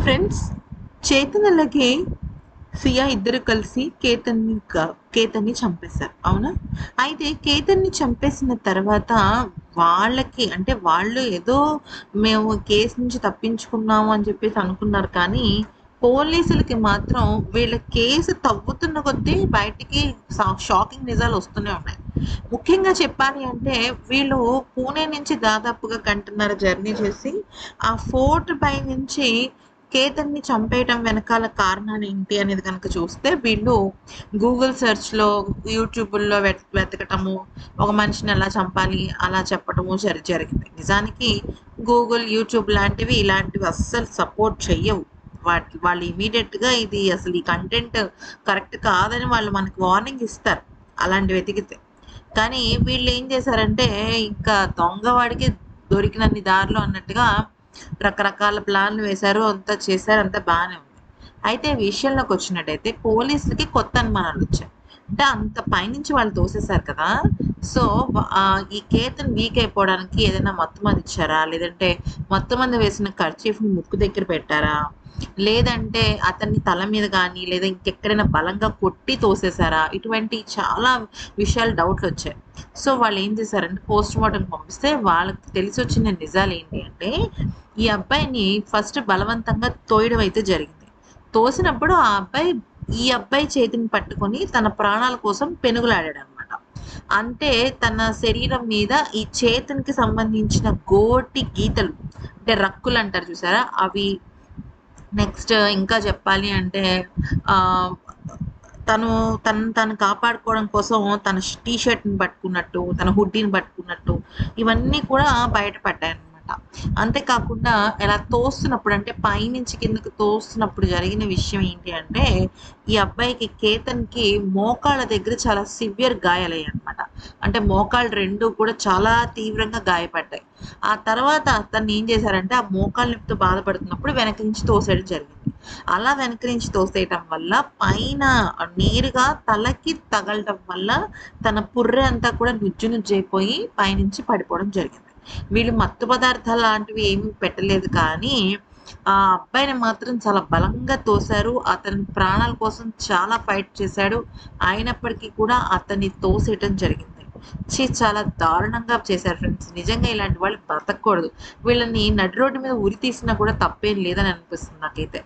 Friends, Chaitan అలాగే సియా ఇద్దరు కలిసి కేతన్ని చంపేశారు, అవునా? అయితే కేతన్ని చంపేసిన తర్వాత వాళ్ళకి అంటే వాళ్ళు ఏదో మేము కేసు నుంచి తప్పించుకున్నాము అని చెప్పేసి అనుకున్నారు, కానీ పోలీసులకి మాత్రం వీళ్ళ కేసు తవ్వుతున్న కొద్దీ బయటికి షాకింగ్ నిజాలు వస్తూనే ఉన్నాయి. ముఖ్యంగా చెప్పాలి అంటే వీళ్ళు పూణే నుంచి దాదాపుగా గంటన్నర జర్నీ చేసి ఆ ఫోర్ట్ పై నుంచి కేతన్ని చంపేయటం వెనకాల కారణాలు ఏంటి అనేది కనుక చూస్తే వీళ్ళు గూగుల్ సెర్చ్లో యూట్యూబ్లో వెతకటము, ఒక మనిషిని ఎలా చంపాలి అలా చెప్పటము జరిగింది. నిజానికి గూగుల్ యూట్యూబ్ లాంటివి ఇలాంటివి అస్సలు సపోర్ట్ చెయ్యవు. వాళ్ళు ఇమీడియట్గా ఇది అసలు ఈ కంటెంట్ కరెక్ట్ కాదని వాళ్ళు మనకి వార్నింగ్ ఇస్తారు అలాంటి వెతికితే. కానీ వీళ్ళు ఏం చేశారంటే ఇంకా దొంగవాడికి దొరికినన్ని దారులు అన్నట్టుగా రకరకాల ప్లాన్లు వేశారు, అంతా చేశారు, అంతా బాగానే ఉంది. అయితే విషయంలోకి వచ్చినట్టయితే పోలీసులకి కొత్త అనుమానాలు వచ్చాయి. అంటే అంత పైనుంచి వాళ్ళు తోసేశారు కదా. సో ఈ కేతన్ వీక్ అయిపోవడానికి ఏదైనా మత్తు మంది ఇచ్చారా, లేదంటే మత్తు మంది వేసిన కర్చీఫ్ని ముక్కు దగ్గర పెట్టారా, లేదంటే అతన్ని తల మీద కానీ లేదా ఇంకెక్కడైనా బలంగా కొట్టి తోసేశారా, ఇటువంటి చాలా విషయాలు డౌట్లు వచ్చాయి. సో వాళ్ళు ఏం చేశారంటే పోస్ట్ మార్టం పంపిస్తే వాళ్ళకి తెలిసి వచ్చిన నిజాలు ఏంటి అంటే ఈ అబ్బాయిని ఫస్ట్ బలవంతంగా తోయడం అయితే జరిగింది. తోసినప్పుడు ఈ అబ్బాయి చేతిని పట్టుకొని తన ప్రాణాల కోసం పెనుగులాడాడు అనమాట. అంటే తన శరీరం మీద ఈ చేతునికి సంబంధించిన గోటి గీతలు, అంటే రక్కులు అంటారు చూసారా, అవి. నెక్స్ట్ ఇంకా చెప్పాలి అంటే తను కాపాడుకోవడం కోసం తన టీ షర్ట్ని పట్టుకున్నట్టు, తన హుడ్డీని పట్టుకున్నట్టు ఇవన్నీ కూడా బయటపడ్డాయి అనమాట. అంతేకాకుండా ఇలా తోస్తున్నప్పుడు అంటే పైనుంచి కిందకి తోస్తున్నప్పుడు జరిగిన విషయం ఏంటి అంటే ఈ అబ్బాయికి కేతన్కి మోకాళ్ళ దగ్గర చాలా సివియర్ గాయాలయ్యాయి అనమాట. అంటే మోకాళ్ళు రెండు కూడా చాలా తీవ్రంగా గాయపడ్డాయి. ఆ తర్వాత అతన్ని ఏం చేశారంటే ఆ మోకాళ్ళ నొప్పితో బాధపడుతున్నప్పుడు వెనక నుంచి తోసేయడం జరిగింది. అలా వెనక నుంచి తోసేయటం వల్ల పైన నేరుగా తలకి తగలటం వల్ల తన పుర్రె అంతా కూడా నుజ్జైపోయి పైనుంచి పడిపోవడం జరిగింది. వీళ్ళు మత్తు పదార్థాలు లాంటివి ఏమీ పెట్టలేదు, కానీ ఆ అబ్బాయిని మాత్రం చాలా బలంగా తోశారు. అతని ప్రాణాల కోసం చాలా ఫైట్ చేశాడు. అయినప్పటికీ కూడా అతన్ని తోసేయటం జరిగింది. చాలా దారుణంగా చేశారు ఫ్రెండ్స్. నిజంగా ఇలాంటి వాళ్ళు బ్రతకూడదు. వీళ్ళని నడి రోడ్డు మీద ఉరి తీసినా కూడా తప్పేం లేదని అనిపిస్తుంది నాకైతే.